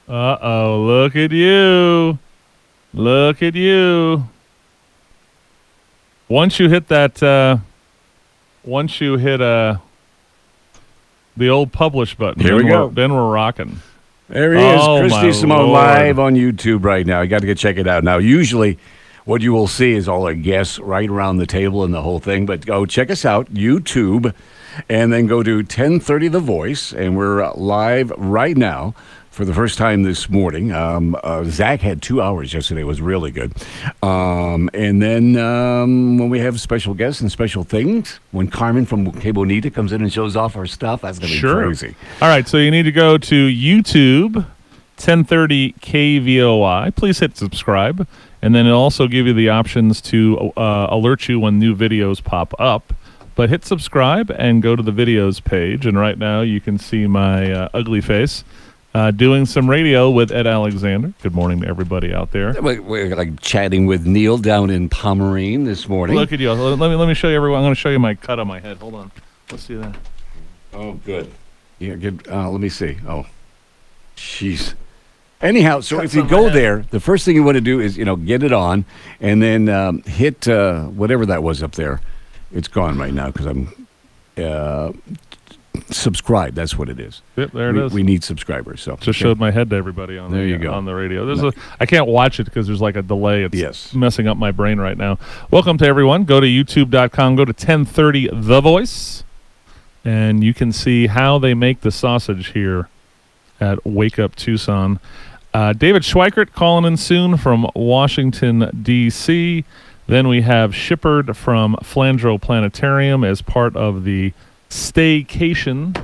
Uh-oh, look at you. Look at you. Once you hit that, the old publish button, Here we go. Then we're rocking. There he is, Oh, Christy my Simone, Lord. live on YouTube right now. You got to go check it out. Now, usually what you will see is all our guests right around the table and the whole thing, but go check us out, YouTube, and then go to 1030 The Voice, and we're live right now for the first time this morning. Zach had 2 hours yesterday. It was really good. And then when we have special guests and special things, when Carmen from Que Bonita comes in and shows off our stuff, that's going to be crazy. All right, so you need to go to YouTube, 1030 KVOI. Please hit subscribe, and then it'll also give you the options to alert you when new videos pop up. But hit subscribe and go to the videos page, and right now you can see my ugly face. Doing some radio with Ed Alexander. Good morning to everybody out there. We're like chatting with Neil down in Pomerene this morning. Look at you. Let me show you everyone. I'm going to show you my cut on my head. Hold on. Let's see that. Oh, good. Yeah, good. Let me see. Oh, jeez. Anyhow, so if you go there, the first thing you want to do is, get it on, and then hit whatever that was up there. It's gone right now because I'm subscribe. That's what it is. Yep, there it is. We need subscribers. So just showed my head to everybody on the radio. I can't watch it because there's like a delay. It's messing up my brain right now. Welcome to everyone. Go to youtube.com. Go to 1030 The Voice, and you can see how they make the sausage here at Wake Up Tucson. David Schweikert calling in soon from Washington, D.C. Then we have Shippard from Flandreau Planetarium as part of the staycation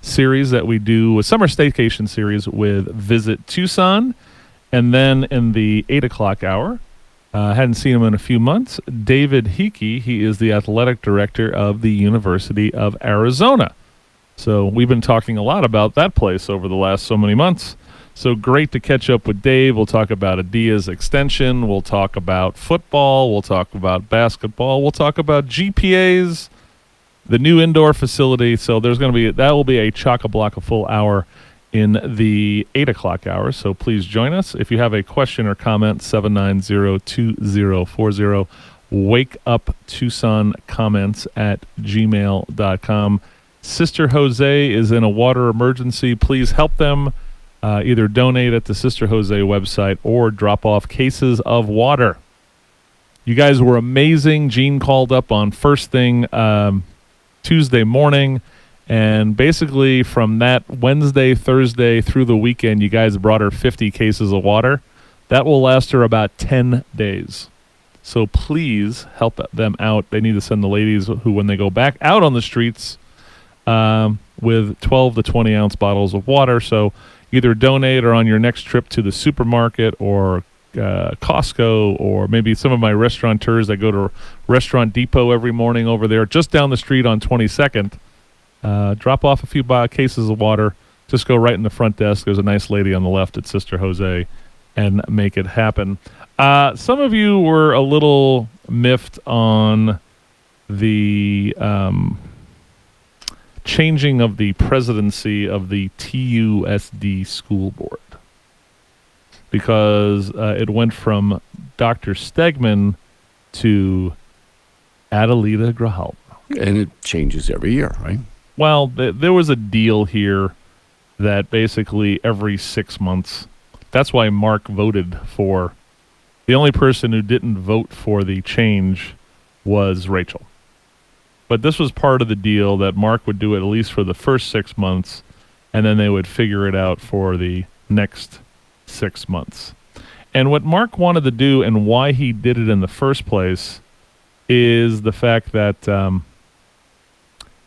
series that we do, a summer staycation series with Visit Tucson. And then in the 8 o'clock hour, hadn't seen him in a few months, David Hickey. He is the athletic director of the University of Arizona. So we've been talking a lot about that place over the last so many months. So great to catch up with Dave. We'll talk about Adia's extension. We'll talk about football. We'll talk about basketball. We'll talk about GPAs, the new indoor facility. So that will be a chock-a-block, a full hour in the 8 o'clock hour. So please join us. If you have a question or comment, 790-2040. Wake Up Tucson comments at gmail.com. Sister Jose is in a water emergency. Please help them. Either donate at the Sister Jose website or drop off cases of water. You guys were amazing. Gene called up on first thing Tuesday morning, and basically from that Wednesday, Thursday through the weekend, you guys brought her 50 cases of water. That will last her about 10 days. So please help them out. They need to send the ladies who, when they go back out on the streets, with 12 to 20 ounce bottles of water. So either donate or on your next trip to the supermarket or Costco, or maybe some of my restaurateurs that go to Restaurant Depot every morning over there, just down the street on 22nd. Drop off a few cases of water. Just go right in the front desk. There's a nice lady on the left at Sister Jose, and make it happen. Some of you were a little miffed on the changing of the presidency of the TUSD school board, because it went from Dr. Stegman to Adelita Grijalva. And it changes every year, right? Well, there was a deal here that basically every 6 months, that's why Mark voted for, the only person who didn't vote for the change was Rachel. But this was part of the deal that Mark would do it at least for the first 6 months, and then they would figure it out for the next 6 months. And what Mark wanted to do, and why he did it in the first place, is the fact that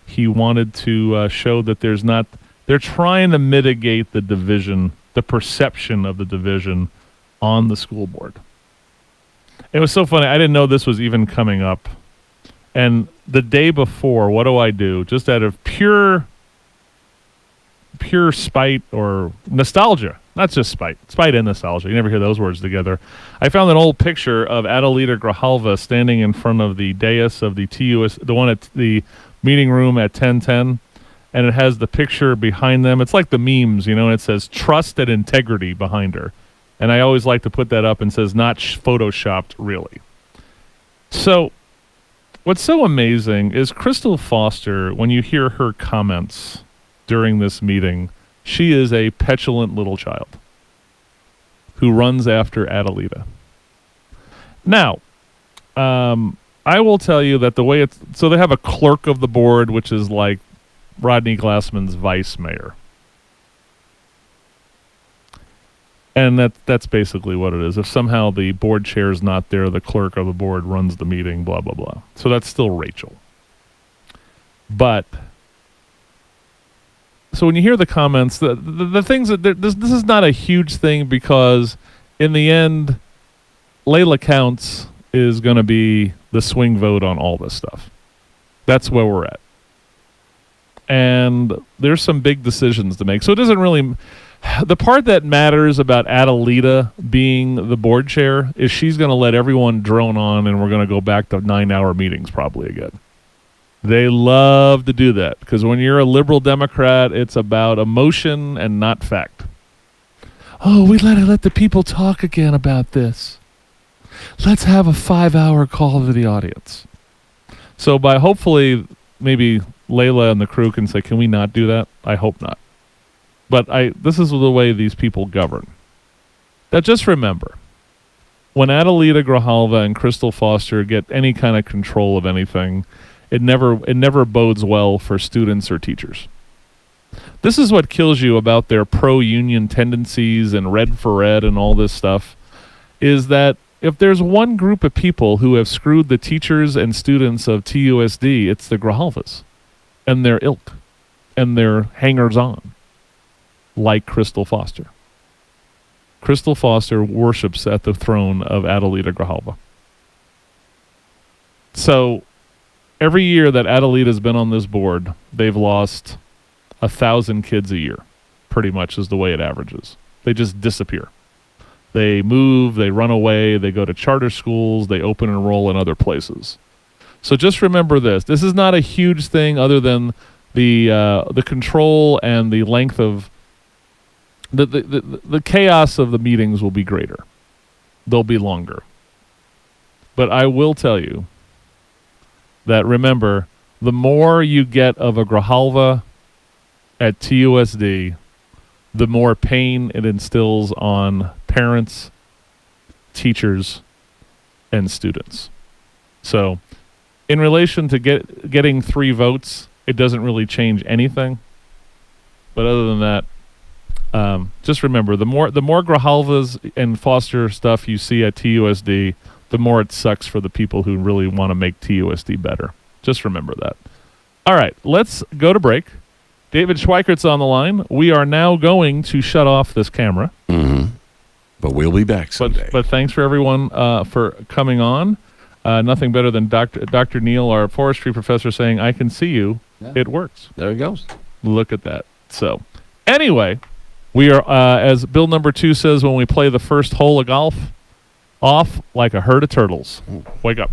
he wanted to show that they're trying to mitigate the division, the perception of the division on the school board. It was so funny. I didn't know this was even coming up. And the day before, what do? Just out of pure spite or nostalgia. Not just spite. Spite and nostalgia. You never hear those words together. I found an old picture of Adelita Grijalva standing in front of the dais of the TUS, the one at the meeting room at 1010. and it has the picture behind them. It's like the memes, and it says trust and integrity behind her. And I always like to put that up and says not photoshopped, really. So what's so amazing is Crystal Foster, when you hear her comments during this meeting, she is a petulant little child who runs after Adelita. Now, I will tell you that the way so they have a clerk of the board, which is like Rodney Glassman's vice mayor. And that's basically what it is. If somehow the board chair is not there, the clerk of the board runs the meeting, blah, blah, blah. So that's still Rachel. But, so when you hear the comments, the things that, this is not a huge thing because in the end, Layla Counts is going to be the swing vote on all this stuff. That's where we're at. And there's some big decisions to make. So it doesn't really... The part that matters about Adelita being the board chair is she's going to let everyone drone on, and we're going to go back to 9-hour meetings probably again. They love to do that because when you're a liberal Democrat, it's about emotion and not fact. Oh, we let the people talk again about this. Let's have a 5-hour call to the audience. So by hopefully maybe Layla and the crew can say, can we not do that? I hope not. But this is the way these people govern. Now just remember, when Adelita Grijalva and Crystal Foster get any kind of control of anything, it never bodes well for students or teachers. This is what kills you about their pro-union tendencies and red for red and all this stuff, is that if there's one group of people who have screwed the teachers and students of TUSD, it's the Grijalvas and their ilk and their hangers-on. Like Crystal Foster. Crystal Foster worships at the throne of Adelita Grijalva. So every year that Adelita's been on this board, they've lost 1,000 kids a year, pretty much is the way it averages. They just disappear. They move, they run away, they go to charter schools, they open and enroll in other places. So just remember this. This is not a huge thing other than the control and the length of the chaos of the meetings will be greater. They'll be longer. But I will tell you that, remember, the more you get of a Grijalva at TUSD, the more pain it instills on parents, teachers, and students. So in relation to getting 3 votes, it doesn't really change anything. But other than that, just remember, the more Grijalvas and Foster stuff you see at TUSD, the more it sucks for the people who really want to make TUSD better. Just remember that. All right, let's go to break. David Schweikert's on the line. We are now going to shut off this camera. Mm-hmm. But we'll be back someday. But thanks for everyone for coming on. Nothing better than Dr. Neal, our forestry professor, saying, I can see you. Yeah. It works. There it goes. Look at that. So, anyway, we are, as Bill number 2 says when we play the first hole of golf, off like a herd of turtles. Wake up.